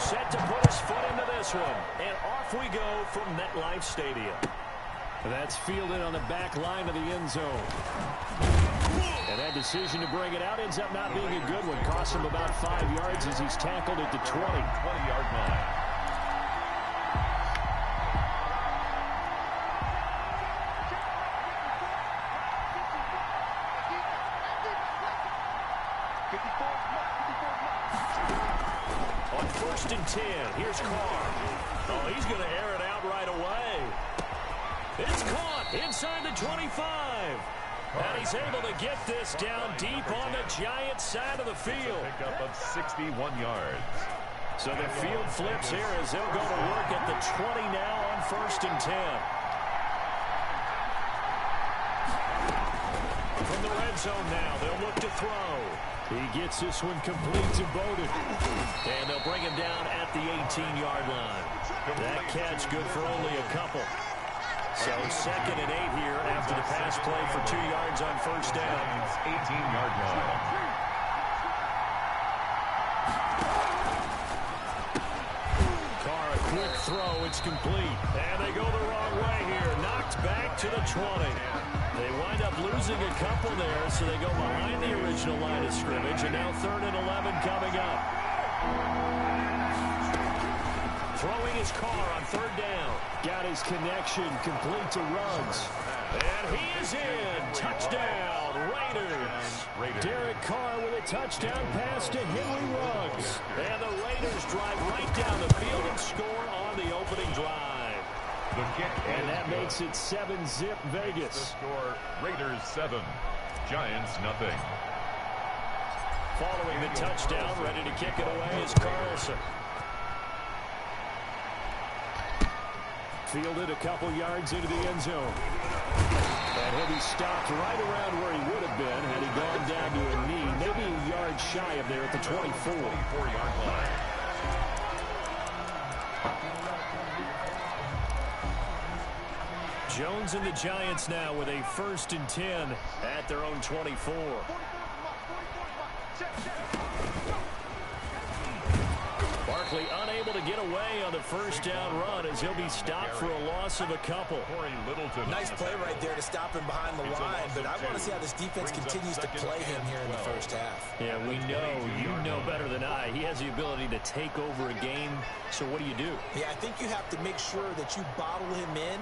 set to put his foot into this one. And off we go from MetLife Stadium. That's fielded on the back line of the end zone. And that decision to bring it out ends up not being a good one. Costs him about 5 yards as he's tackled at the 20-yard line. On 1st and 10, here's Carr. Oh, he's going to air it out right away. It's caught inside the 25. And he's able to get this down deep on the Giants side of the field. Pickup of 61 yards. So the field flips here as they'll go to work at the 20 now on 1st and 10. From the red zone now, they'll look to throw. He gets this one complete to Bowden. And they'll bring him down at the 18-yard line. That catch good for only a couple. So 2nd and 8 here after the pass play for 2 yards on 1st down. 18-yard line. Carr, a quick throw. It's complete. And they go the wrong way here. Knocked back to the 20. They wind up losing a couple there, so they go behind the original line of scrimmage. And now 3rd and 11 coming up. Throwing his Carr on 3rd down. Got his connection complete to Ruggs. And he is in. Touchdown, Raiders. Derek Carr with a touchdown pass to Henry Ruggs. And the Raiders drive right down the field and score on the opening drive. The kick, and that makes it 7-zip Vegas. The score, Raiders 7, Giants nothing. Following the touchdown, ready to kick it away is Carlson. Fielded a couple yards into the end zone. And he'll be stopped right around where he would have been had he gone down to a knee. Maybe a yard shy of there at the 24-yard line. Jones and the Giants now with a 1st and 10 at their own 24. Barkley unable to get away on the 1st down run as he'll be stopped for a loss of a couple. Nice play right there to stop him behind the line, but I want to see how this defense continues to play him here in the 1st half. Yeah, we know, you know better than I. He has the ability to take over a game, so what do you do? Yeah, I think you have to make sure that you bottle him in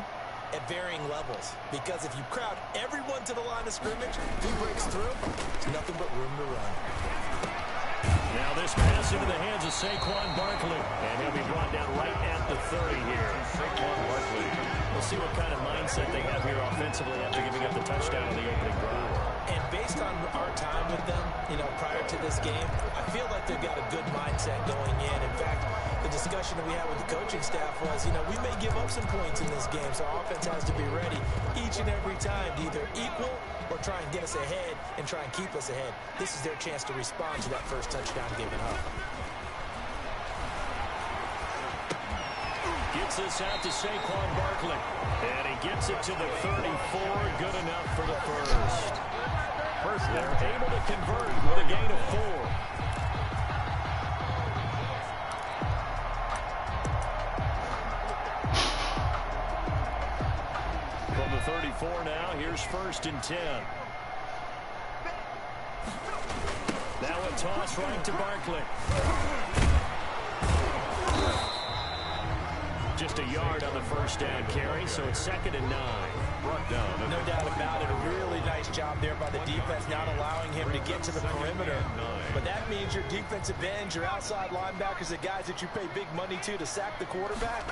at varying levels, because if you crowd everyone to the line of scrimmage, if he breaks through, there's nothing but room to run. Now this pass into the hands of Saquon Barkley, and he'll be brought down right at the 30 here. Saquon Barkley. We'll see what kind of mindset they have here offensively after giving up the touchdown in the opening drive. And based on our time with them, prior to this game, I feel like they've got a good mindset going in. In fact, the discussion that we had with the coaching staff was, we may give up some points in this game, so our offense has to be ready each and every time to either equal or try and get us ahead and try and keep us ahead. This is their chance to respond to that first touchdown given up. Gets this out to Saquon Barkley. And he gets it to the 34. Good enough for the first. They're able to convert with a gain of 4. From the 34 now, here's 1st and 10. Now a toss right to Barkley. Just a yard on the 1st down carry, so it's 2nd and 9. Brought down. No doubt about it. A really nice job there by the defense, not allowing him to get to the perimeter. But that means your defensive ends, your outside linebackers, the guys that you pay big money to sack the quarterback,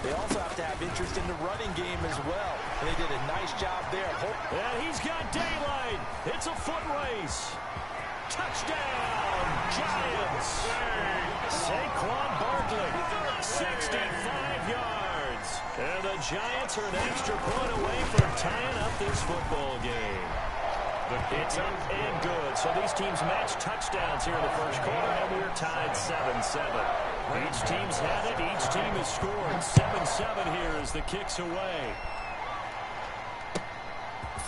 they also have to have interest in the running game as well. And they did a nice job there. And he's got daylight. It's a foot race. Touchdown, Giants. Saquon Barkley, 65 yards. And the Giants are an extra point away from tying up this football game. It's up and good. So these teams match touchdowns here in the first quarter, and we're tied 7-7. Each team's had it. Each team has scored. 7-7 here as the kick's away.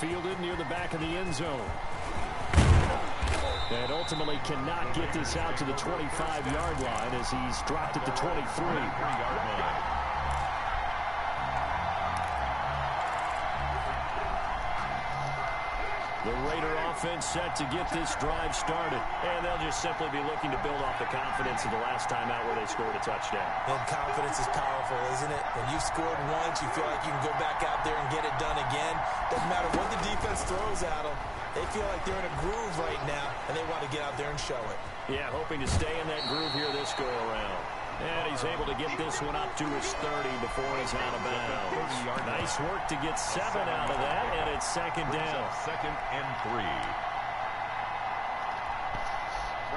Fielded near the back of the end zone. And ultimately cannot get this out to the 25-yard line as he's dropped at the 23-yard line. The Raider offense set to get this drive started. And they'll just simply be looking to build off the confidence of the last time out where they scored a touchdown. And confidence is powerful, isn't it? When you've scored once, you feel like you can go back out there and get it done again. Doesn't matter what the defense throws at them. They feel like they're in a groove right now, and they want to get out there and show it. Yeah, hoping to stay in that groove here this go-around. And he's able to get this one up to his 30 before he's out of bounds. Nice work to get 7 out of that, and it's second down. Second and 3.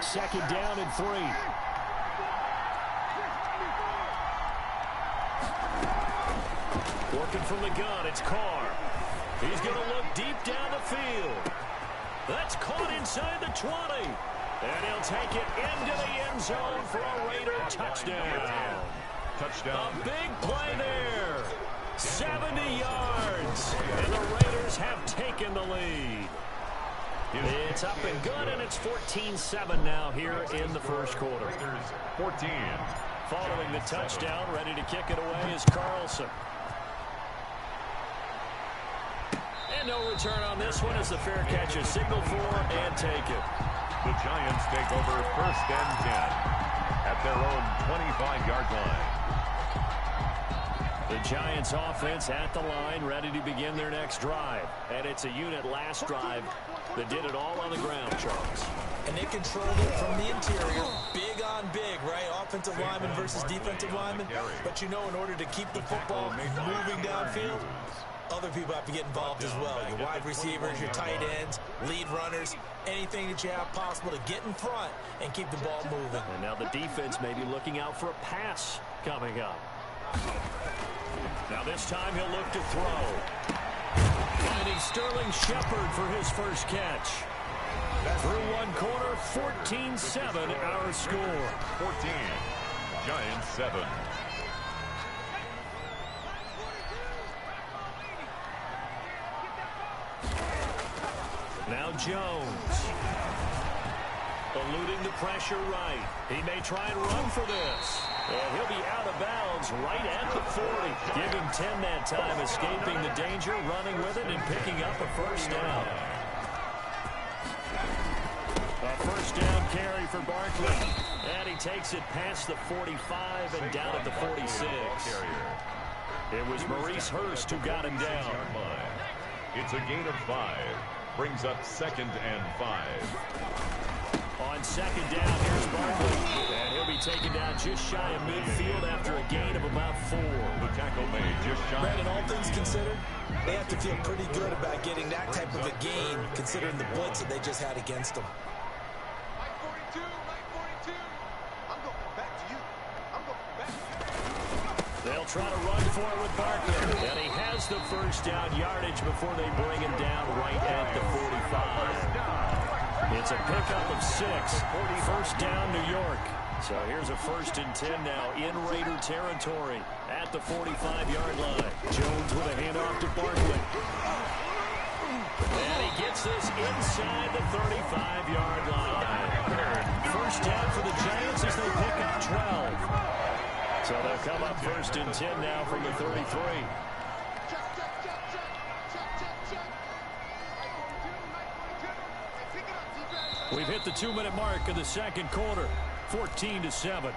Second down and 3. Working from the gun, it's Carr. He's going to look deep down the field. That's caught inside the 20. And he'll take it into the end zone for a Raider touchdown. Touchdown. A big play there. 70 yards. And the Raiders have taken the lead. It's up and good, and it's 14-7 now here in the first quarter. 14. Following the touchdown, ready to kick it away is Carlson. And no return on this one as the fair catch is signaled for and taken. The Giants take over first and 10 at their own 25-yard line. The Giants offense at the line, ready to begin their next drive. And it's a unit last drive that did it all on the ground, Charles. And they controlled it from the interior, big on big, right? Offensive lineman versus defensive lineman. But you know, in order to keep the football moving downfield, other people have to get involved as well. Your wide receivers, your tight ends, lead runners, anything that you have possible to get in front and keep the ball moving. And now the defense may be looking out for a pass coming up. Now this time he'll look to throw. Finding Sterling Shepard for his first catch. Through one quarter, 14-7 our score. 14. Giants 7. Now Jones. Eluding the pressure right. He may try and run for this. And he'll be out of bounds right at the 40. Give him 10 that time, escaping the danger, running with it, and picking up a first down. A first down carry for Barkley. And he takes it past the 45 and down at the 46. It was Maurice Hurst who got him down. It's a gain of 5. Brings up second and 5. On second down, here's Barkley. And he'll be taken down just shy of midfield after a gain of about 4. The tackle made just shy. Brandon, all things considered, they have to feel pretty good about getting that type of a gain, considering the blitz that they just had against them. They'll try to run for it with Barkley. And he has the first down yardage before they bring him down right at the 45. It's a pickup of 6. First down, New York. So here's a 1st and 10 now in Raider territory at the 45-yard line. Jones with a handoff to Barkley. And he gets this inside the 35-yard line. First down for the Giants as they pick up 12. So they'll come up 1st and 10 now from the 33. We've hit the 2-minute mark of the second quarter, 14-7.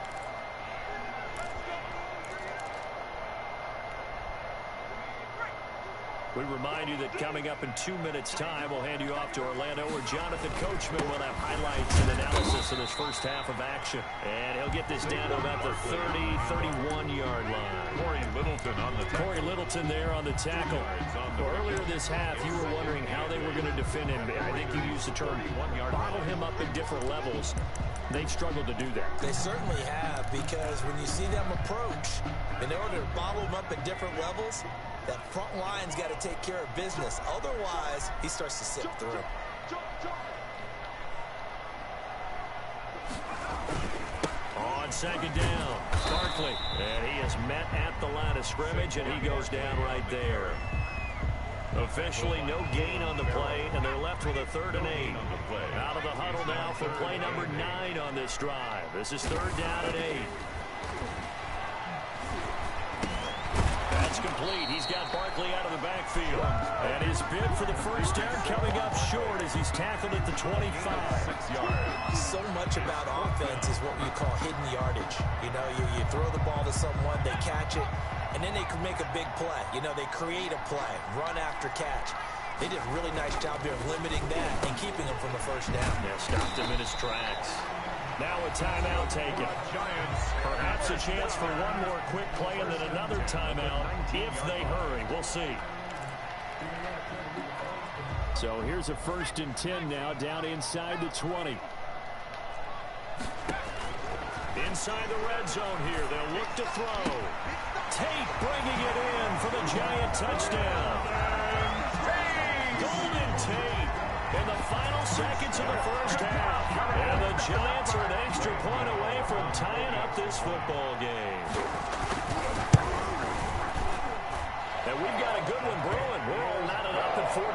We remind you that coming up in 2 minutes' time, we'll hand you off to Orlando, where Jonathan Coachman will have highlights and analysis of this first half of action. And he'll get this down to about the 30, 31-yard line. Corey Littleton on the tackle. Corey Littleton there on the tackle. Earlier this half, you were wondering how they were going to defend him. I think you used the term bottle him up at different levels. They've struggled to do that. They certainly have, because when you see them approach, in order to bottle them up at different levels, that front line's got to take care of business. Otherwise, he starts to sip through. On second down, Barkley. And he is met at the line of scrimmage, and he goes down right there. Officially no gain on the play, and they're left with a 3rd and 8. Out of the huddle now for play number 9 on this drive. This is 3rd down and 8. That's complete. He's got Barkley out of the backfield. And his bid for the first down coming up short as he's tackled at the 25. 6 yards. So much about offense is what we call hidden yardage. You know, you throw the ball to someone, they catch it, and then they can make a big play. You know, they create a play, run after catch. They did a really nice job there of limiting that and keeping him from a first down. Yeah, stopped him in his tracks. Now a timeout taken. Perhaps a chance for one more quick play and then another timeout if they hurry. We'll see. So here's a 1st and 10 now down inside the 20. Inside the red zone here. They'll look to throw. Tate bringing it in for the Giant touchdown. Golden Tate in the final seconds of the first half. And the Giants are an extra point away from tying up this football game. And we've got a good one brewing. We're all knotted up at 14.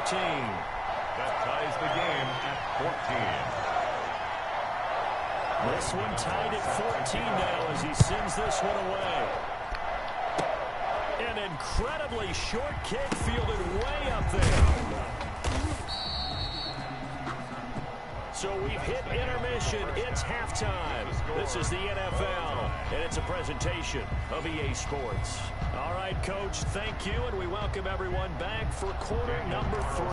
That ties the game at 14. This one tied at 14 now as he sends this one away. An incredibly short kick fielded way up there. So we've hit intermission. It's halftime. This is the NFL, and it's a presentation of EA Sports. All right, Coach, thank you, and we welcome everyone back for quarter number 3.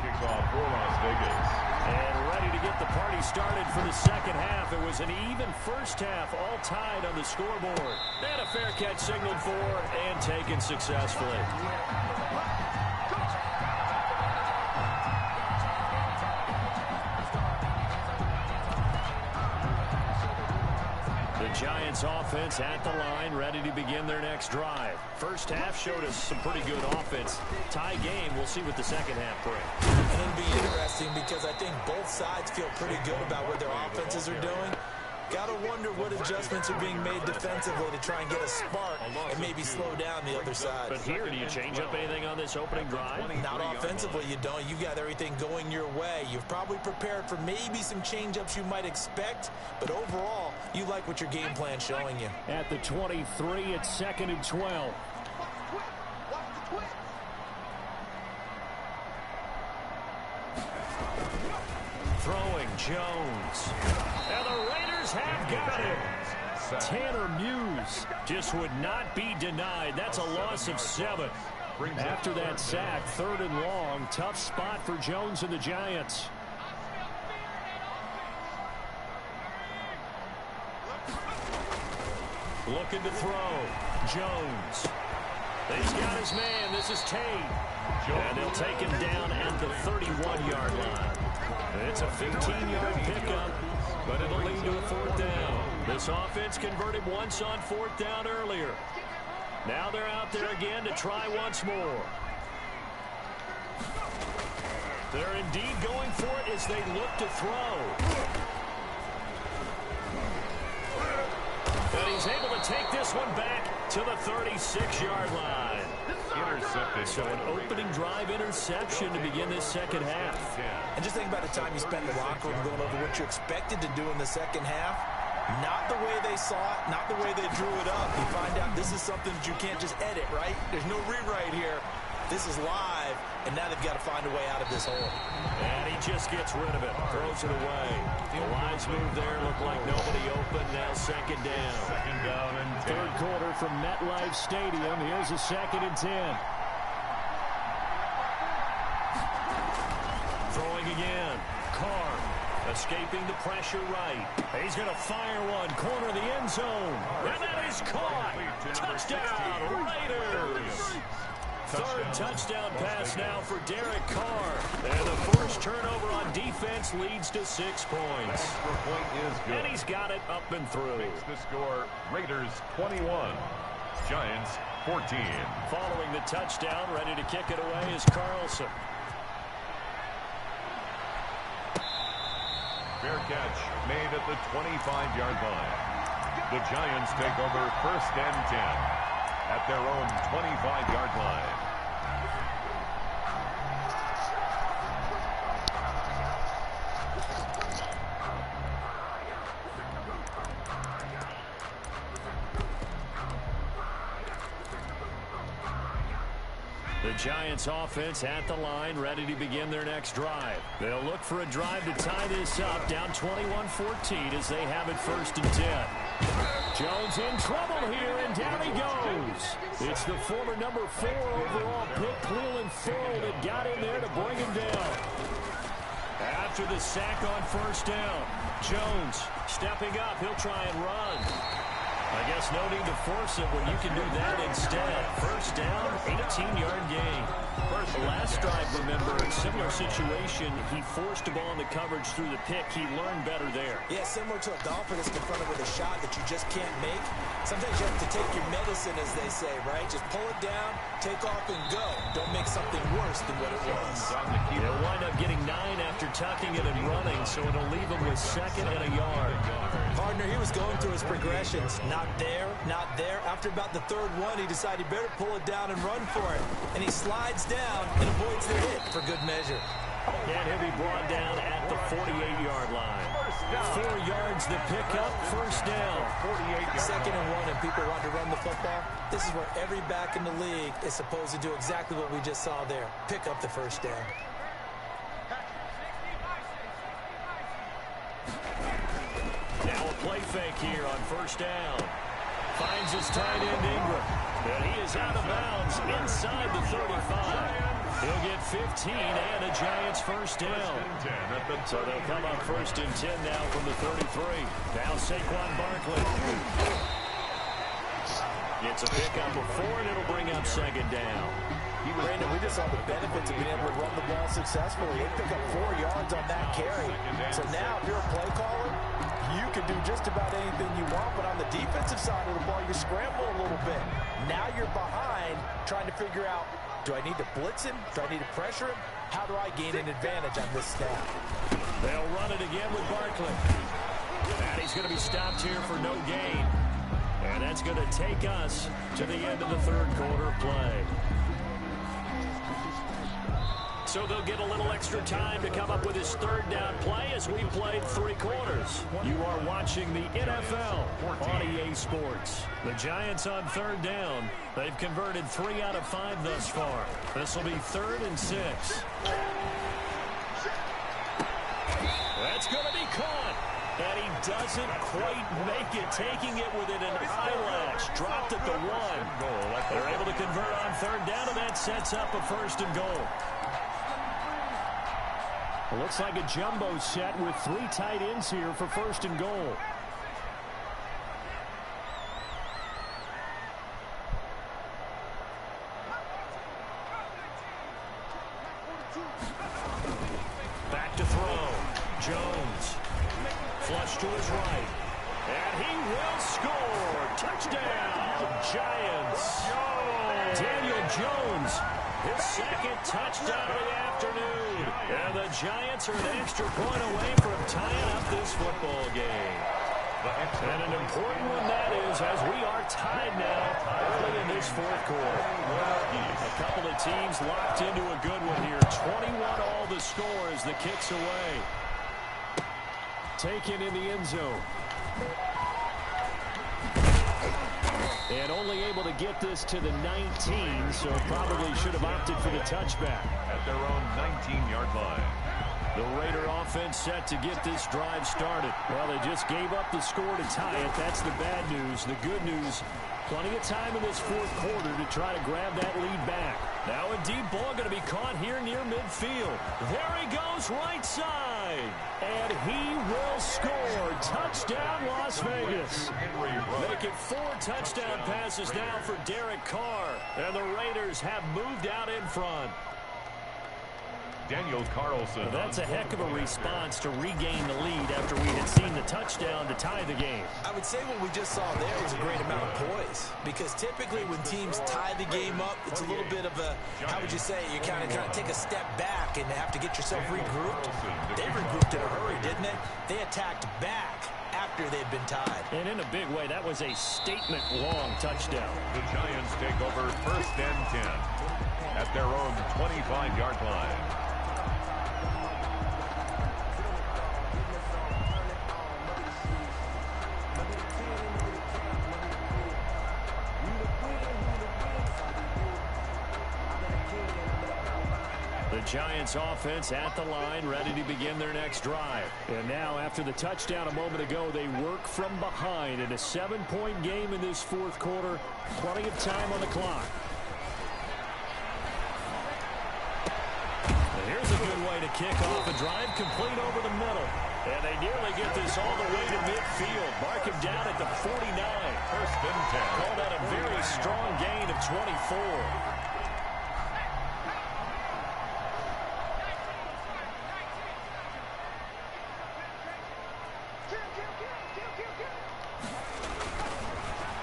Kicks off for Las Vegas. And ready to get the party started for the second half. It was an even first half, all tied on the scoreboard. And a fair catch signaled for and taken successfully. The Giants offense at the line, ready to begin their next drive. First half showed us some pretty good offense. Tie game, we'll see what the second half brings. And it'll be interesting because I think both sides feel pretty good about what their offenses are doing. Gotta wonder what adjustments are being made defensively to try and get a spark and maybe slow down the other side. But here, do you change up anything on this opening drive? Not offensively, you don't. You got everything going your way. You've probably prepared for maybe some change-ups you might expect, but overall, you like what your game plan's showing you. At the 23, it's 2nd and 12. Throwing Jones. And the Raiders have got him. Tanner Muse just would not be denied. That's a loss of 7. After that sack, 3rd and long. Tough spot for Jones and the Giants. Looking to throw. Jones. He's got his man. This is Tate. And they'll take him down at the 31-yard line. It's a 15-yard pickup, but it'll lead to a 4th down. This offense converted once on 4th down earlier. Now they're out there again to try once more. They're indeed going for it as they look to throw. And he's able to take this one back to the 36-yard line. Intercepted. So an opening drive interception to begin this second half. And just think about the time you spent in the locker room going over what you expected to do in the second half. Not the way they saw it, not the way they drew it up. You find out this is something that you can't just edit, right? There's no rewrite here. This is live, and now they've got to find a way out of this hole. And he just gets rid of it, throws it away. The lines move there, look like nobody open. Now 2nd down. 2nd down and 10. 3rd quarter from MetLife Stadium. Here's a 2nd and 10. Throwing again. Carr escaping the pressure right. He's going to fire one. Corner of the end zone. And that is caught. Touchdown, Raiders. 3rd touchdown pass now for Derek Carr. And the first turnover on defense leads to 6 points. Extra point is good. And he's got it up and through. Makes the score Raiders 21, Giants 14. Following the touchdown, ready to kick it away is Carlson. Fair catch made at the 25-yard line. The Giants take over 1st and 10 at their own 25-yard line. The Giants offense at the line, ready to begin their next drive. They'll look for a drive to tie this up, down 21-14 as they have it 1st and 10. Jones in trouble here, and down he goes. It's the former number 4 overall pick, Cleveland Ferrell, that got in there to bring him down. After the sack on 1st down, Jones stepping up. He'll try and run. I guess no need to force it when you can do that instead. 1st down, 18-yard gain. The last drive, remember, similar situation. He forced the ball into coverage through the pick. He learned better there. Yeah, similar to a golfer that's confronted with a shot that you just can't make. Sometimes you have to take your medicine, as they say, right? Just pull it down, take off, and go. Don't make something worse than what it was. They'll wind up getting 9 after tucking it and running, so it'll leave him with 2nd and a yard. Partner, he was going through his progressions. Not there, not there. After about the 3rd one, he decided he better pull it down and run for it. And he slides down and avoids the hit for good measure. And he'll be brought down at the 48-yard line. 4 yards the pickup, 1st down. 2nd and 1, and people want to run the football. This is where every back in the league is supposed to do exactly what we just saw there. Pick up the 1st down. Now a play fake here on 1st down. Finds his tight end Ingram. And he is out of bounds inside the 35. He'll get 15 and a Giants 1st down. So they'll come up 1st and 10 now from the 33. Now Saquon Barkley. Gets a pickup of 4, and it'll bring up 2nd down. Brandon, we just saw the benefits of being able to run the ball successfully. They pick up 4 yards on that carry. So now if you're a play caller, you can do just about anything you want, but on the defensive side of the ball, you're scrambling a little bit. Now you're behind trying to figure out, do I need to blitz him? Do I need to pressure him? How do I gain an advantage on this snap? They'll run it again with Barkley. And he's going to be stopped here for no gain. And that's going to take us to the end of the 3rd quarter play. So they'll get a little extra time to come up with his 3rd down play as we played 3 quarters. You are watching the NFL on EA Sports. The Giants on 3rd down. They've converted 3 out of 5 thus far. This will be 3rd and 6. That's going to be caught. And he doesn't quite make it, taking it within an eyelash. Dropped at the 1. They're able to convert on 3rd down, and that sets up a 1st and goal. It looks like a jumbo set with 3 tight ends here for 1st and goal. Back to throw. Jones. Flush to his right. And he will score. Touchdown, Giants. Daniel Jones, his 2nd touchdown of the afternoon. And the Giants are an extra point away from tying up this football game. And an important one that is, as we are tied now early in this 4th quarter. A couple of teams locked into a good one here. 21 all the score as the kick's away. Taken in the end zone. And only able to get this to the 19, so probably should have opted for the touchback. At their own 19-yard line. The Raider offense set to get this drive started. Well, they just gave up the score to tie it. That's the bad news. The good news, plenty of time in this 4th quarter to try to grab that lead back. Now a deep ball going to be caught here near midfield. There he goes, right side. And he will score. Touchdown, Las Vegas. Make it 4 touchdown passes now for Derek Carr. And the Raiders have moved out in front. Daniel Carlson. Well, that's a heck of a response to regain the lead after we had seen the touchdown to tie the game. I would say what we just saw there was a great amount of poise, because typically when teams tie the game up, it's a little bit of a, how would you say, you kind of take a step back and have to get yourself regrouped. They regrouped in a hurry, didn't they? They attacked back after they'd been tied. And in a big way, that was a statement-long touchdown. The Giants take over 1st and 10 at their own 25-yard line. The Giants offense at the line, ready to begin their next drive. And now, after the touchdown a moment ago, they work from behind in a 7-point game in this fourth quarter. Plenty of time on the clock. And here's a good way to kick off a drive, complete over the middle. And they nearly get this all the way to midfield. Mark him down at the 49. First and 10. Call that a very strong gain of 24.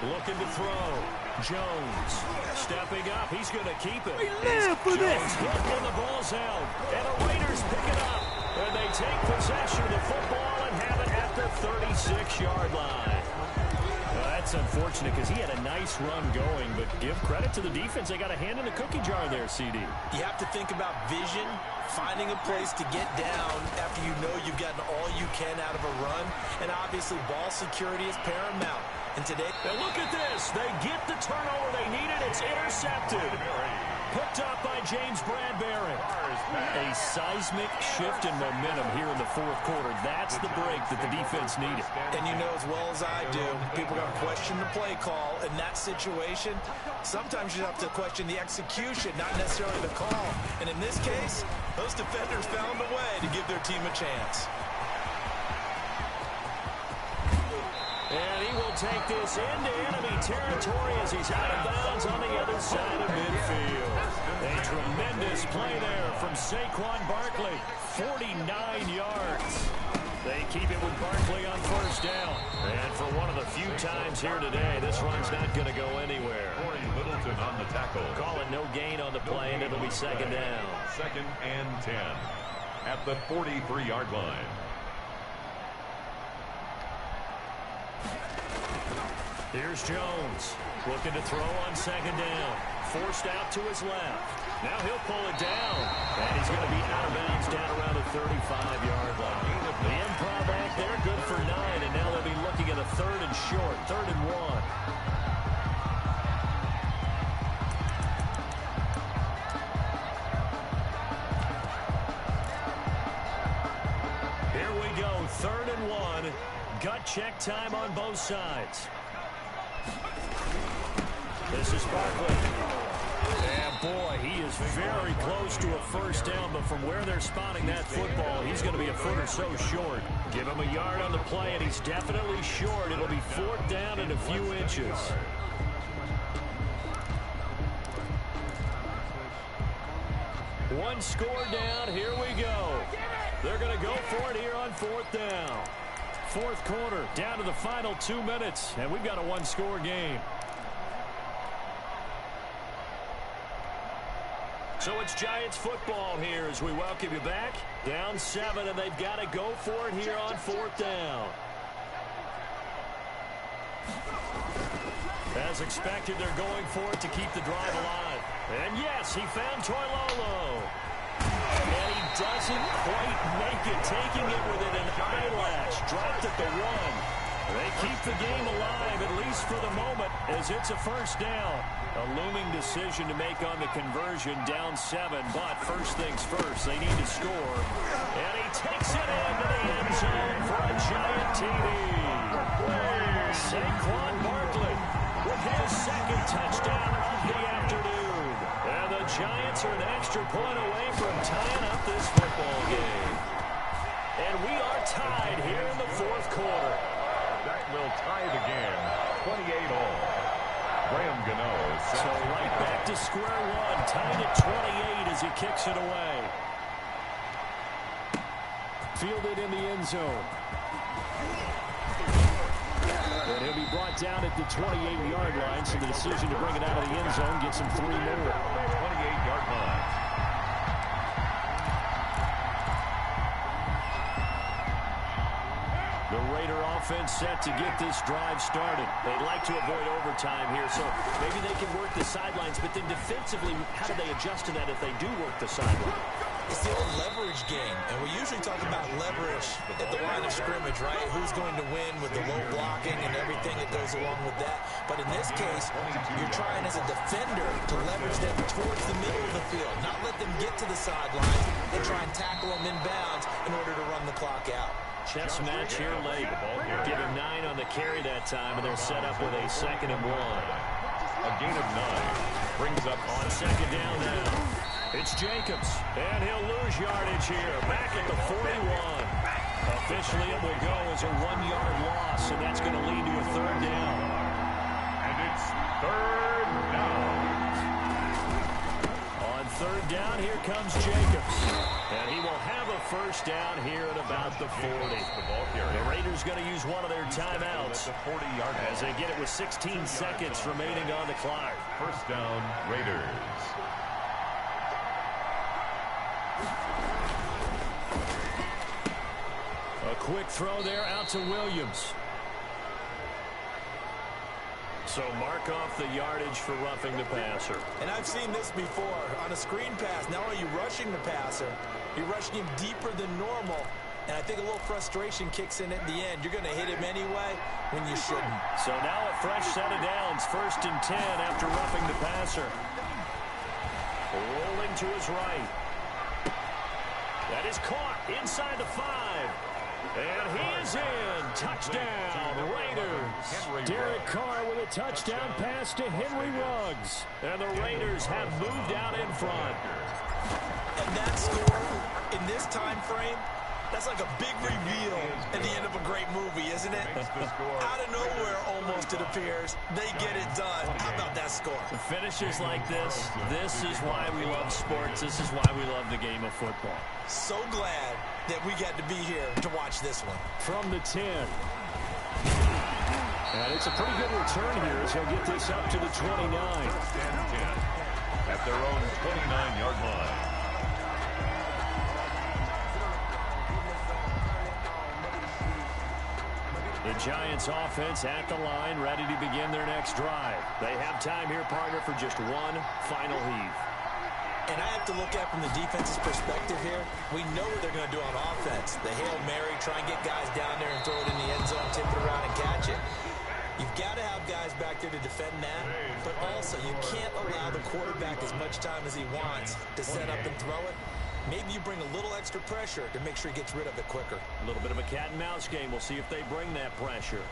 Looking to throw. Jones stepping up. He's going to keep it. Jones hit and the ball's out. And the Raiders pick it up. And they take possession of the football and have it at the 36-yard line. Well, that's unfortunate because he had a nice run going, but give credit to the defense. They got a hand in the cookie jar there, CD. You have to think about vision, finding a place to get down after you know you've gotten all you can out of a run, and obviously ball security is paramount. And today, now look at this. They get the turnover they needed. It's intercepted. Picked up by James Bradbury. A seismic shift in momentum here in the fourth quarter. That's the break that the defense needed. And you know as well as I do, people are going to question the play call. In that situation, sometimes you have to question the execution, not necessarily the call. And in this case, those defenders found a way to give their team a chance. And he will take this into enemy territory as he's out of bounds on the other side of midfield. A tremendous play there from Saquon Barkley, 49 yards. They keep it with Barkley on first down. And for one of the few times here today, this run's not going to go anywhere. Corey Littleton on the tackle. Call it no gain on the play, and it'll be second down. Second and 10 at the 43-yard line. Here's Jones, looking to throw on second down. Forced out to his left. Now he'll pull it down. And he's going to be out of bounds down around the 35-yard line. The improv act there, good for 9. And now they'll be looking at a third and short, 3rd and 1. Here we go, 3rd and 1. Gut check time on both sides. This is Barkley. And boy, he is very close to a first down, but from where they're spotting that football, he's going to be a foot or so short. Give him a yard on the play, and he's definitely short. It'll be 4th down and a few inches. One score down. Here we go. They're going to go for it here on 4th down. Fourth quarter, down to the final 2 minutes, and we've got a one-score game. So it's Giants football here as we welcome you back. Down 7, and they've got to go for it here on 4th down. As expected, they're going for it to keep the drive alive. And yes, he found Toilolo. And he doesn't quite make it, taking it within an eyelash. Dropped at the 1. They keep the game alive, at least for the moment, as it's a first down. A looming decision to make on the conversion, down 7. But first things first, they need to score. And he takes it into the end zone for a Giant TD. Saquon Barkley with his second touchdown of the afternoon. And the Giants are an extra point away from tying up this football game. And we are tied here in the fourth quarter. That will tie the game, 28 all. Graham Gano. So right back to square one, tied at 28 as he kicks it away. Fielded in the end zone. And he'll be brought down at the 28-yard line, so the decision to bring it out of the end zone gets him 3 more. 28-yard line. The Raider offense set to get this drive started. They'd like to avoid overtime here, so maybe they can work the sidelines, but then defensively, how do they adjust to that if they do work the sideline? It's the old leverage game, and we usually talk about leverage at the line of scrimmage, right? Who's going to win with the low blocking and everything that goes along with that. But in this case, you're trying as a defender to leverage them towards the middle of the field, not let them get to the sidelines and try and tackle them in bounds in order to run the clock out. Chess match here late. Give him 9 on the carry that time, and they're set up with a 2nd and 1. A gain of 9 brings up on 2nd down now. It's Jacobs, and he'll lose yardage here. Back at the 41. Officially, it will go as a 1-yard loss, and that's going to lead to a 3rd down. And it's 3rd down. On 3rd down, here comes Jacobs. And he will have a 1st down here at about the 40. The Raiders going to use one of their timeouts as they get it with 16 seconds remaining on the clock. 1st down, Raiders. A quick throw there out to Williams. So mark off the yardage for roughing the passer. And I've seen this before. On a screen pass, not only are you rushing the passer, you're rushing him deeper than normal. And I think a little frustration kicks in at the end. You're going to hit him anyway when you shouldn't. So now a fresh set of downs. 1st and 10 after roughing the passer. Rolling to his right. That is caught inside the 5. And he is in. Touchdown, Raiders. Derek Carr with a touchdown pass to Henry Ruggs. And the Raiders have moved out in front. And that score in this time frame, that's like a big reveal at the end of a great movie, isn't it? Out of nowhere, almost, it appears. They get it done. How about that score? The finishes like this is why we love sports. This is why we love the game of football. So glad that we got to be here to watch this one. From the 10. And it's a pretty good return here as he'll get this up to the 29. At their own 29-yard line. The Giants offense at the line, ready to begin their next drive. They have time here, partner, for just one final heave. And I have to look at from the defense's perspective here. We know what they're going to do on offense. The Hail Mary, try and get guys down there and throw it in the end zone, tip it around and catch it. You've got to have guys back there to defend that, but also you can't allow the quarterback as much time as he wants to set up and throw it. Maybe you bring a little extra pressure to make sure he gets rid of it quicker. A little bit of a cat and mouse game. We'll see if they bring that pressure.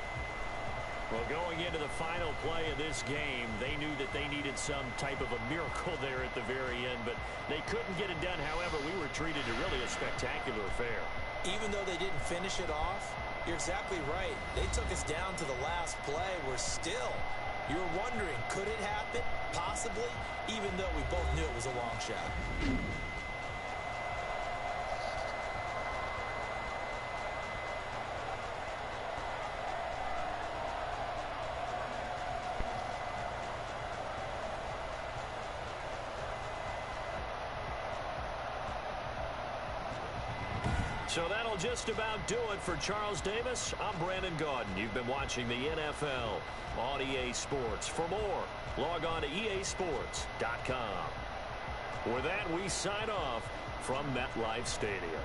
Well, going into the final play of this game, they knew that they needed some type of a miracle there at the very end, but they couldn't get it done. However, we were treated to really a spectacular affair. Even though they didn't finish it off, you're exactly right. They took us down to the last play. We're still, you're wondering, could it happen? Possibly, even though we both knew it was a long shot. So that'll just about do it for Charles Davis. I'm Brandon Gaudin. You've been watching the NFL on EA Sports. For more, log on to easports.com. With that, we sign off from MetLife Stadium.